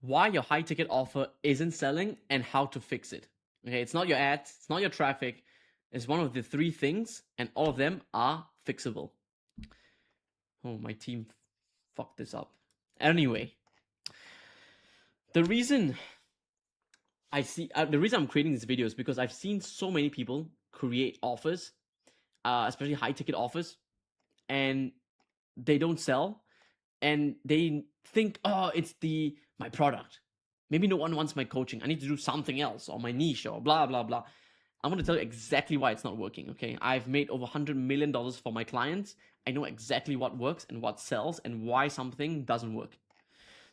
why your high ticket offer isn't selling and how to fix it. Okay, it's not your ads, it's not your traffic. It's one of the three things, and all of them are fixable. Oh, my team fucked this up. Anyway, the reason the reason I'm creating this video is because I've seen so many people create offers, especially high ticket offers, and they don't sell, and they think, oh, it's my product. Maybe no one wants my coaching. I need to do something else, or my niche, or blah blah blah. I'm going to tell you exactly why it's not working, okay? I've made over $100 million for my clients. I know exactly what works and what sells and why something doesn't work.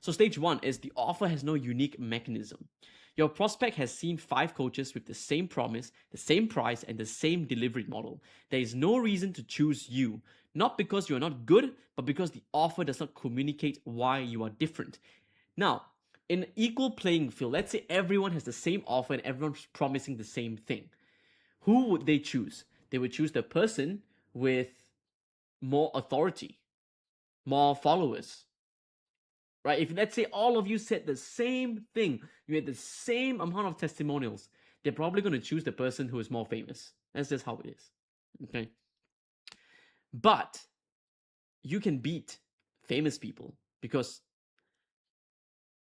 So stage one is the offer has no unique mechanism. Your prospect has seen 5 coaches with the same promise, the same price, and the same delivery model. There is no reason to choose you, not because you're not good, but because the offer does not communicate why you are different. Now, in an equal playing field, let's say everyone has the same offer and everyone's promising the same thing. Who would they choose? They would choose the person with more authority, more followers, right? If let's say all of you said the same thing, you had the same amount of testimonials, they're probably going to choose the person who is more famous. That's just how it is, okay? But you can beat famous people because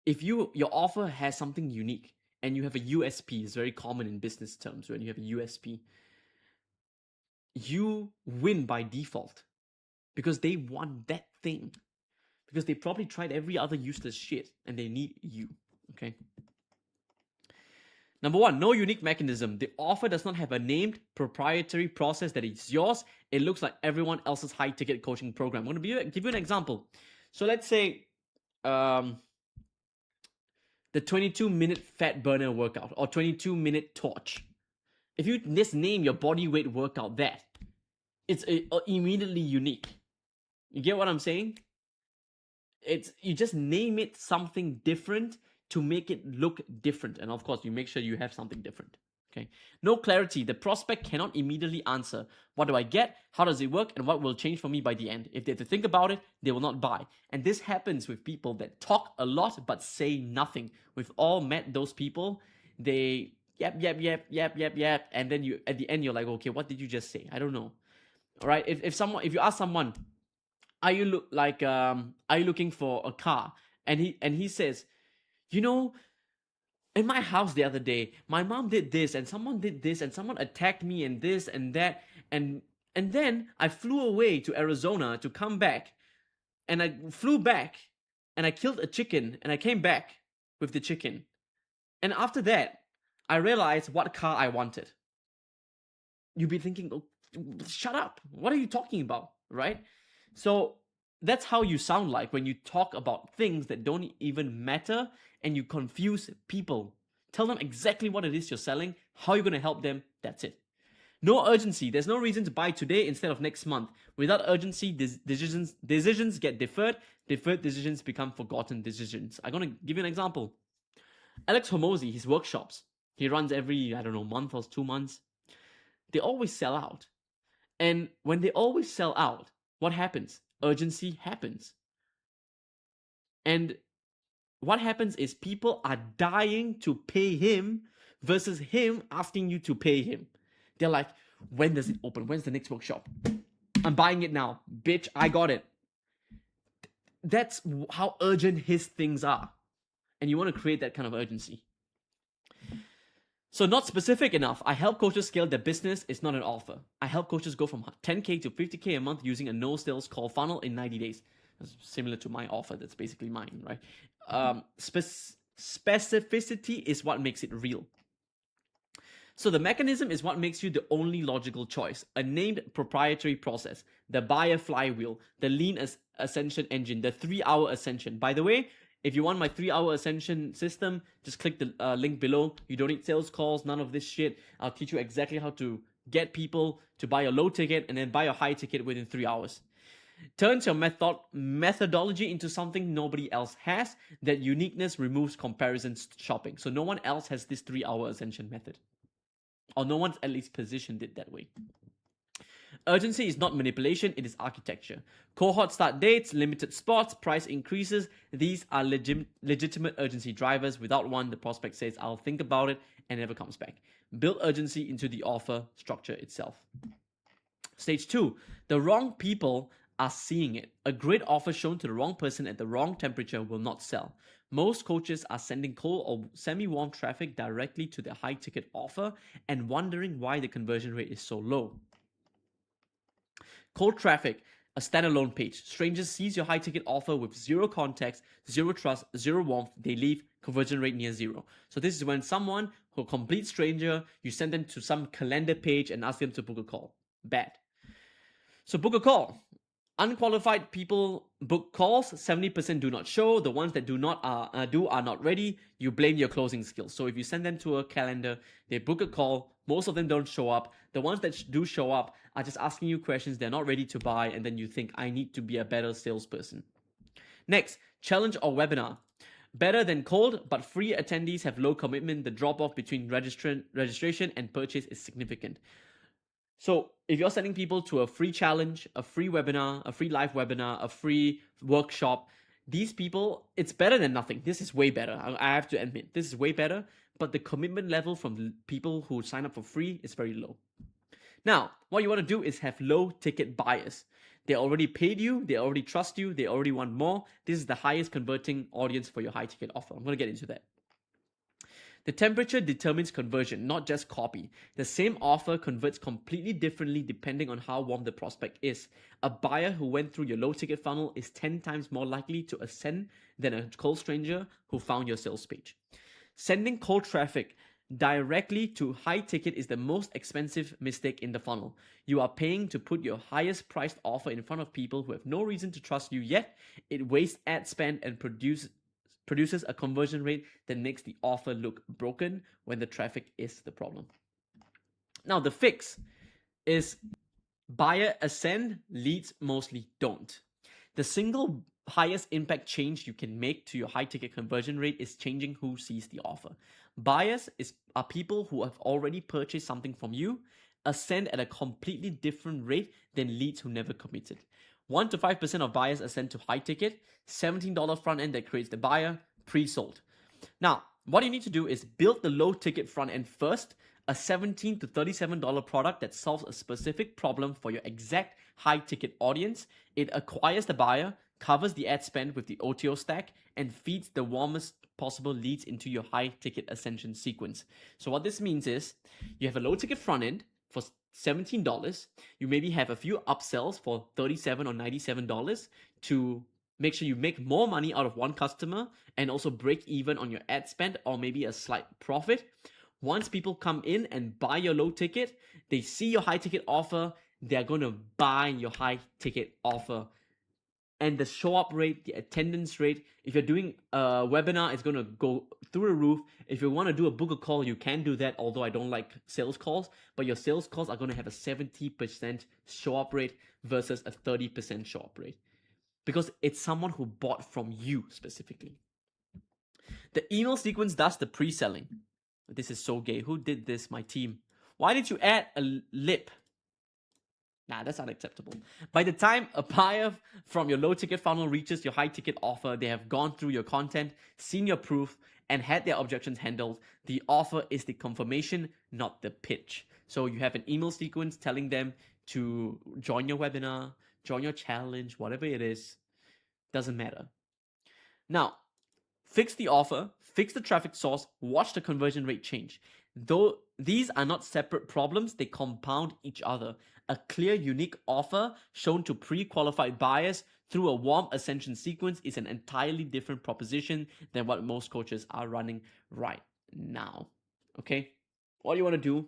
if your offer has something unique and you have a USP, it's very common in business terms when you have a USP, you win by default because they want that thing. Because they probably tried every other useless shit and they need you, okay? Number one, no unique mechanism. The offer does not have a named proprietary process that is yours. It looks like everyone else's high-ticket coaching program. I'm going to give you an example. So let's say the 22-minute fat burner workout or 22-minute torch. If you just name your body weight workout that, it's immediately unique. You get what I'm saying? You just name it something different to make it look different. And of course, you make sure you have something different. Okay. No clarity. The prospect cannot immediately answer. What do I get? How does it work? And what will change for me by the end? If they have to think about it, they will not buy. And this happens with people that talk a lot but say nothing. We've all met those people. They yap. And then you at the end, you're like, okay, what did you just say? I don't know. All right. If you ask someone, are you looking for a car? And he says, you know, in my house the other day, my mom did this and someone did this and someone attacked me and this and that and then I flew away to Arizona to come back, and I flew back and I killed a chicken and I came back with the chicken. And after that, I realized what car I wanted. You'd be thinking, oh, shut up. What are you talking about? Right? So that's how you sound like when you talk about things that don't even matter and you confuse people. Tell them exactly what it is you're selling, how you're going to help them. That's it. No urgency. There's no reason to buy today instead of next month. Without urgency, decisions get deferred. Deferred decisions become forgotten decisions. I'm going to give you an example. Alex Hormozi, his workshops, he runs every, I don't know, month or 2 months. They always sell out. And when they always sell out, what happens? Urgency happens. And what happens is people are dying to pay him versus him asking you to pay him. They're like, when does it open? When's the next workshop? I'm buying it now. Bitch, I got it. That's how urgent his things are. And you want to create that kind of urgency. So not specific enough. I help coaches scale their business. It's not an offer. I help coaches go from 10K to 50K a month using a no sales call funnel in 90 days. That's similar to my offer. That's basically mine, right? Specificity is what makes it real. So the mechanism is what makes you the only logical choice. A named proprietary process, the buyer flywheel, the lean ascension engine, the 3-hour ascension. By the way, if you want my 3-hour ascension system, just click the link below. You don't need sales calls, none of this shit. I'll teach you exactly how to get people to buy a low ticket and then buy a high ticket within 3 hours. Turns your methodology into something nobody else has. That uniqueness removes comparisons shopping. So no one else has this 3-hour ascension method. Or no one's at least positioned it that way. Urgency is not manipulation, it is architecture. Cohort start dates, limited spots, price increases. These are legitimate urgency drivers. Without one, the prospect says, I'll think about it, and never comes back. Build urgency into the offer structure itself. Stage 2, the wrong people are seeing it. A great offer shown to the wrong person at the wrong temperature will not sell. Most coaches are sending cold or semi-warm traffic directly to their high-ticket offer and wondering why the conversion rate is so low. Cold traffic, a standalone page. Strangers sees your high-ticket offer with zero context, zero trust, zero warmth. They leave, conversion rate near zero. So this is when someone, who a complete stranger, you send them to some calendar page and ask them to book a call. Bad. So book a call. Unqualified people book calls. 70% do not show. The ones that are not ready. You blame your closing skills. So if you send them to a calendar, they book a call. Most of them don't show up. The ones that do show up are just asking you questions. They're not ready to buy, and then you think, I need to be a better salesperson. Next, challenge or webinar. Better than cold, but free attendees have low commitment. The drop-off between registration and purchase is significant. So if you're sending people to a free challenge, a free webinar, a free live webinar, a free workshop, these people, it's better than nothing. This is way better. I have to admit, this is way better, but the commitment level from people who sign up for free is very low. Now, what you want to do is have low ticket buyers. They already paid you, they already trust you, they already want more. This is the highest converting audience for your high ticket offer. I'm going to get into that. The temperature determines conversion, not just copy. The same offer converts completely differently depending on how warm the prospect is. A buyer who went through your low ticket funnel is 10 times more likely to ascend than a cold stranger who found your sales page. Sending cold traffic directly to high ticket is the most expensive mistake in the funnel. You are paying to put your highest priced offer in front of people who have no reason to trust you yet. It wastes ad spend and produces a conversion rate that makes the offer look broken when the traffic is the problem. Now, the fix is buyer ascend, leads mostly don't. The single highest impact change you can make to your high ticket conversion rate is changing who sees the offer. Buyers are people who have already purchased something from you. Ascend at a completely different rate than leads who never committed. 1 to 5% of buyers ascend to high ticket, $17 front end that creates the buyer, pre-sold. Now, what you need to do is build the low ticket front end first, a $17 to $37 product that solves a specific problem for your exact high ticket audience. It acquires the buyer, covers the ad spend with the OTO stack, and feeds the warmest possible leads into your high ticket ascension sequence. So what this means is you have a low ticket front end for $17. You maybe have a few upsells for $37 or $97 to make sure you make more money out of one customer and also break even on your ad spend or maybe a slight profit. Once people come in and buy your low ticket, they see your high ticket offer, they're going to buy your high ticket offer. And the show up rate, the attendance rate, if you're doing a webinar, it's going to go through the roof. If you want to do a book a call, you can do that, although I don't like sales calls. But your sales calls are going to have a 70% show up rate versus a 30% show up rate. Because it's someone who bought from you specifically. The email sequence does the pre-selling. This is so gay. Who did this? My team. Why did you add a lip? Nah, that's unacceptable. By the time a buyer from your low ticket funnel reaches your high ticket offer, they have gone through your content, seen your proof, and had their objections handled. The offer is the confirmation, not the pitch. So you have an email sequence telling them to join your webinar, join your challenge, whatever it is. Doesn't matter. Now, fix the offer, fix the traffic source, watch the conversion rate change. Though these are not separate problems, they compound each other. A clear, unique offer shown to pre-qualified buyers through a warm ascension sequence is an entirely different proposition than what most coaches are running right now. Okay? What do you want to do?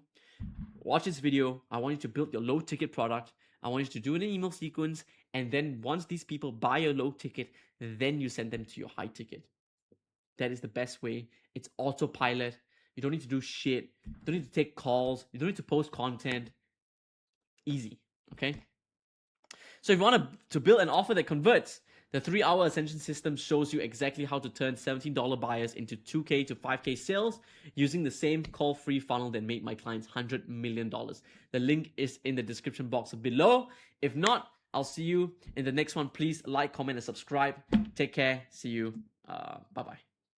Watch this video. I want you to build your low ticket product. I want you to do an email sequence. And then once these people buy your low ticket, then you send them to your high ticket. That is the best way. It's autopilot. You don't need to do shit. You don't need to take calls. You don't need to post content. Easy, okay? So if you want to build an offer that converts, The 3-hour Ascension system shows you exactly how to turn $17 buyers into 2K to 5K sales using the same call-free funnel that made my clients $100 million. The link is in the description box below. If not, I'll see you in the next one. Please like, comment, and subscribe. Take care. See you. Bye-bye.